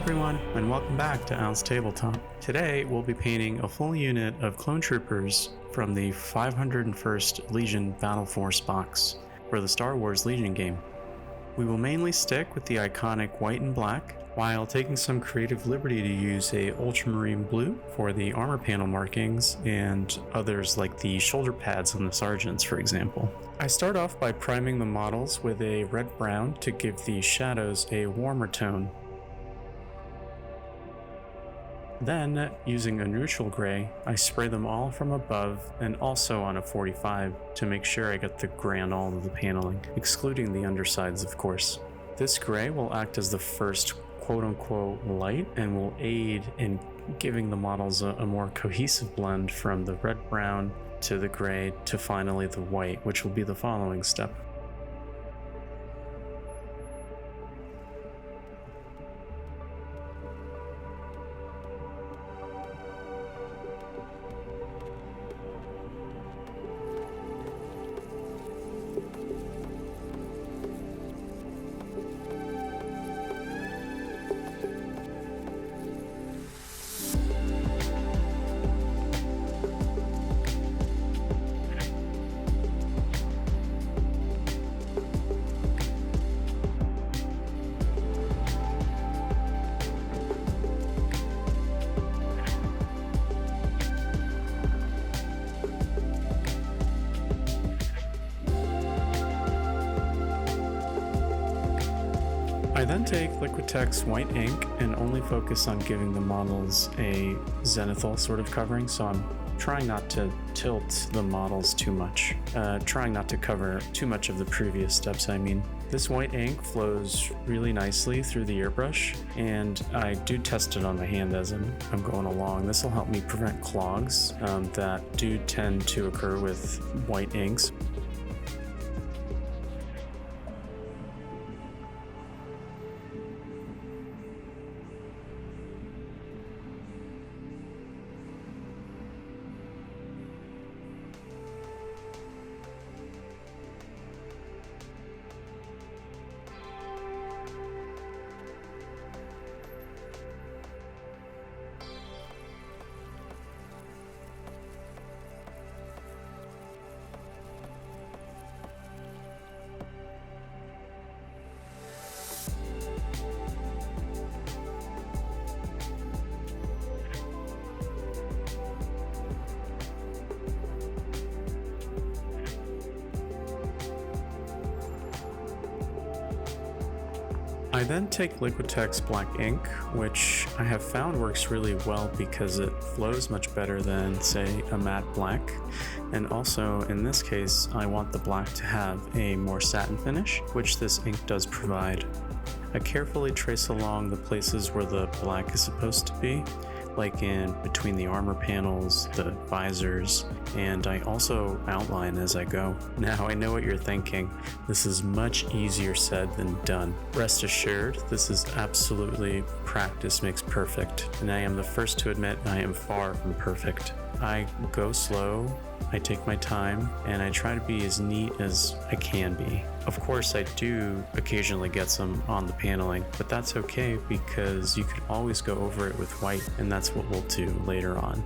everyone, and welcome back to Al's Tabletop. Today, we'll be painting a full unit of clone troopers from the 501st Legion Battle Force box for the Star Wars Legion game. We will mainly stick with the iconic white and black, while taking some creative liberty to use a Ultramarine Blue for the armor panel markings and others like the shoulder pads on the sergeants, for example. I start off by priming the models with a red-brown to give the shadows a warmer tone. Then, using a neutral gray, I spray them all from above and also on a 45 to make sure I get the gray on all of the paneling, excluding the undersides of course. This gray will act as the first quote-unquote light and will aid in giving the models a more cohesive blend from the red-brown to the gray to finally the white, which will be the following step. I then take Liquitex white ink and only focus on giving the models a Zenithal sort of covering, so I'm trying not to tilt the models too much, trying not to cover too much of the previous steps, I mean. This white ink flows really nicely through the airbrush, and I do test it on my hand as I'm going along. This will help me prevent clogs that do tend to occur with white inks. I then take Liquitex black ink, which I have found works really well because it flows much better than, say, a matte black. And also, in this case, I want the black to have a more satin finish, which this ink does provide. I carefully trace along the places where the black is supposed to be, like in between the armor panels, the visors, and I also outline as I go. Now I know what you're thinking, this is much easier said than done. Rest assured, this is absolutely practice makes perfect, and I am the first to admit I am far from perfect. I go slow, I take my time, and I try to be as neat as I can be. Of course, I do occasionally get some on the paneling, but that's okay because you can always go over it with white, and that's what we'll do later on.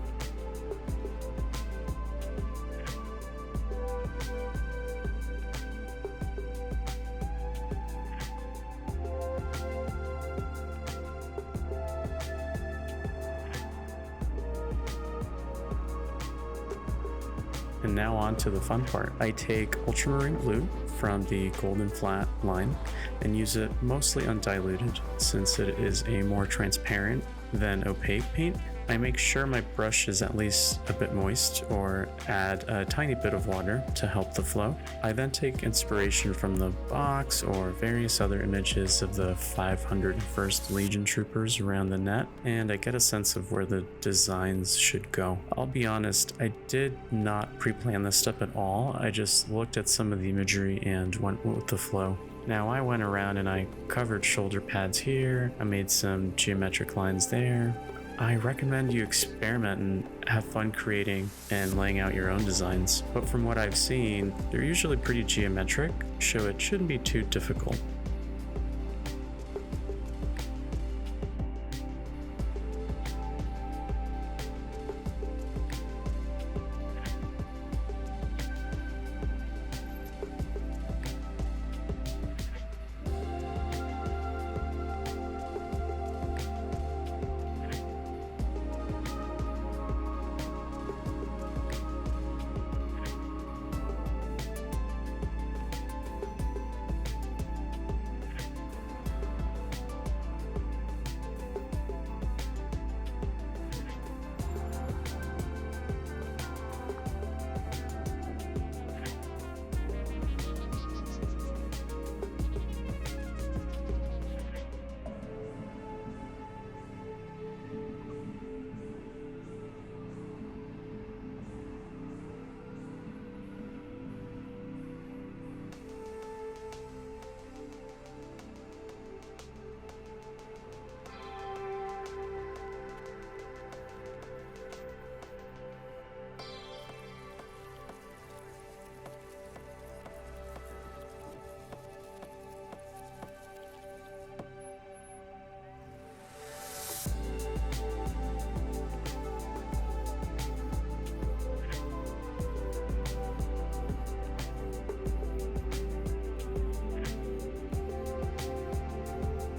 And now on to the fun part. I take Ultramarine Blue from the Golden Flat line and use it mostly undiluted since it is a more transparent than opaque paint. I make sure my brush is at least a bit moist or add a tiny bit of water to help the flow. I then take inspiration from the box or various other images of the 501st Legion troopers around the net, and I get a sense of where the designs should go. I'll be honest, I did not pre-plan this step at all. I just looked at some of the imagery and went with the flow. Now I went around and I covered shoulder pads here, I made some geometric lines there. I recommend you experiment and have fun creating and laying out your own designs, but from what I've seen, they're usually pretty geometric, so it shouldn't be too difficult.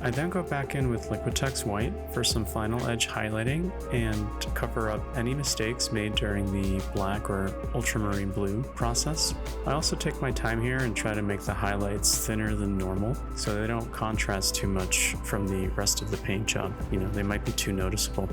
I then go back in with Liquitex White for some final edge highlighting and cover up any mistakes made during the black or ultramarine blue process. I also take my time here and try to make the highlights thinner than normal so they don't contrast too much from the rest of the paint job. You know, they might be too noticeable.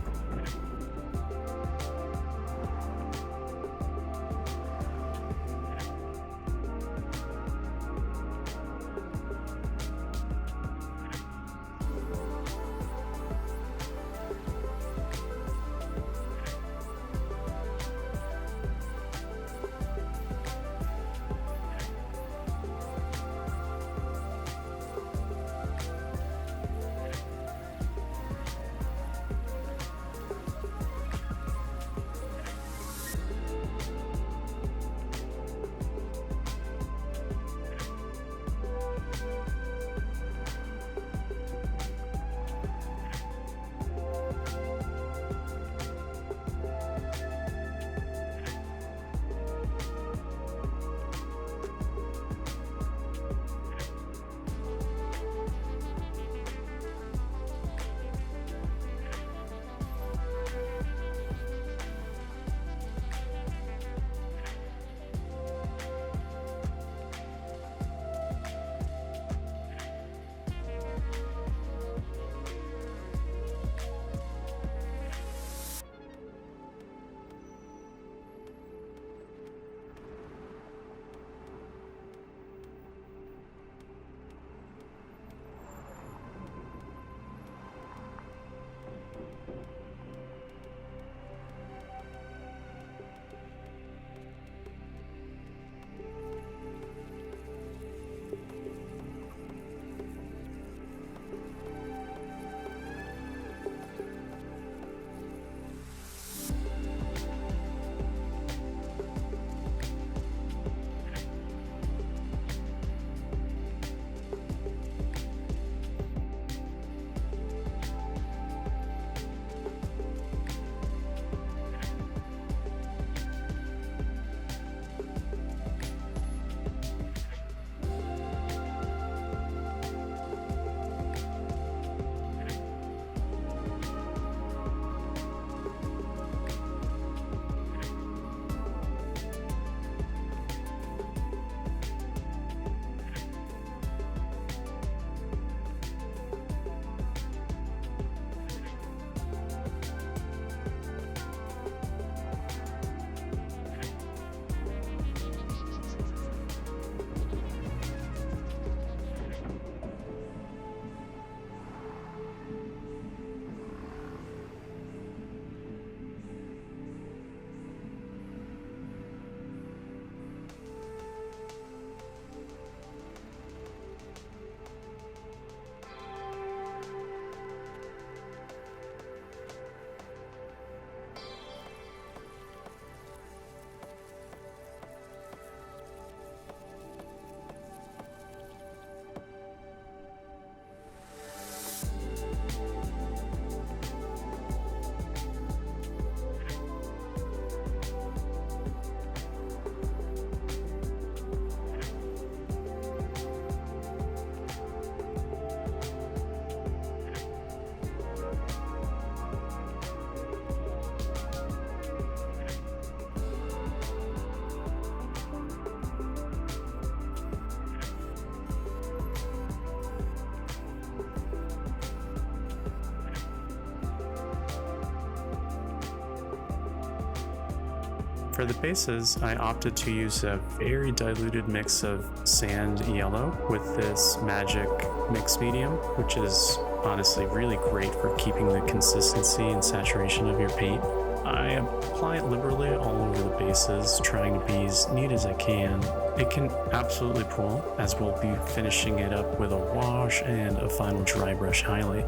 For the bases, I opted to use a very diluted mix of sand yellow with this magic mix medium, which is honestly really great for keeping the consistency and saturation of your paint. I apply it liberally all over the bases, trying to be as neat as I can. It can absolutely pull, as we'll be finishing it up with a wash and a final dry brush highlight.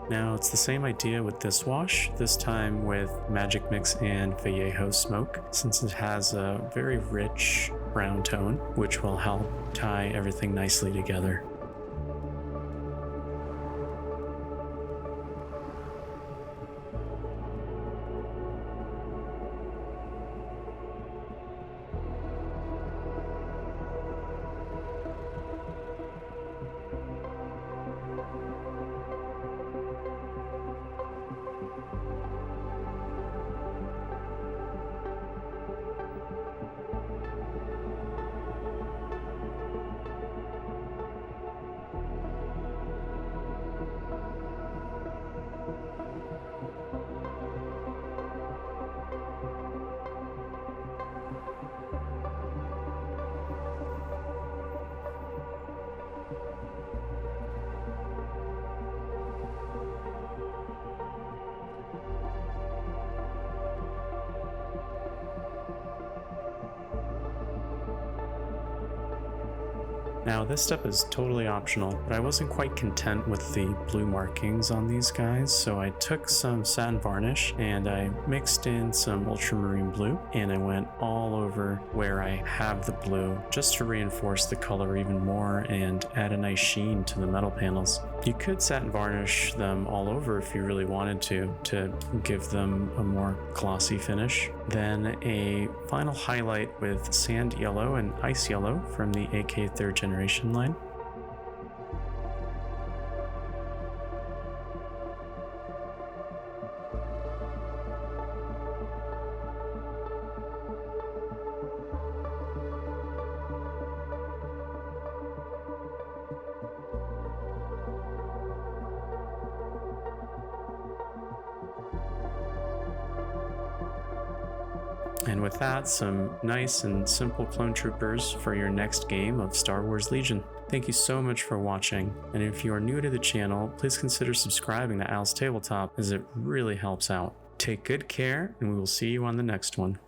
Now it's the same idea with this wash, this time with Magic Mix and Vallejo Smoke, since it has a very rich brown tone, which will help tie everything nicely together. Now this step is totally optional, but I wasn't quite content with the blue markings on these guys, so I took some satin varnish and I mixed in some ultramarine blue, and I went all over where I have the blue just to reinforce the color even more and add a nice sheen to the metal panels. You could satin varnish them all over if you really wanted to give them a more glossy finish. Then a final highlight with sand yellow and ice yellow from the AK 3rd generation line. And with that, some nice and simple clone troopers for your next game of Star Wars Legion. Thank you so much for watching, and if you are new to the channel, please consider subscribing to Al's Tabletop as it really helps out. Take good care, and we will see you on the next one.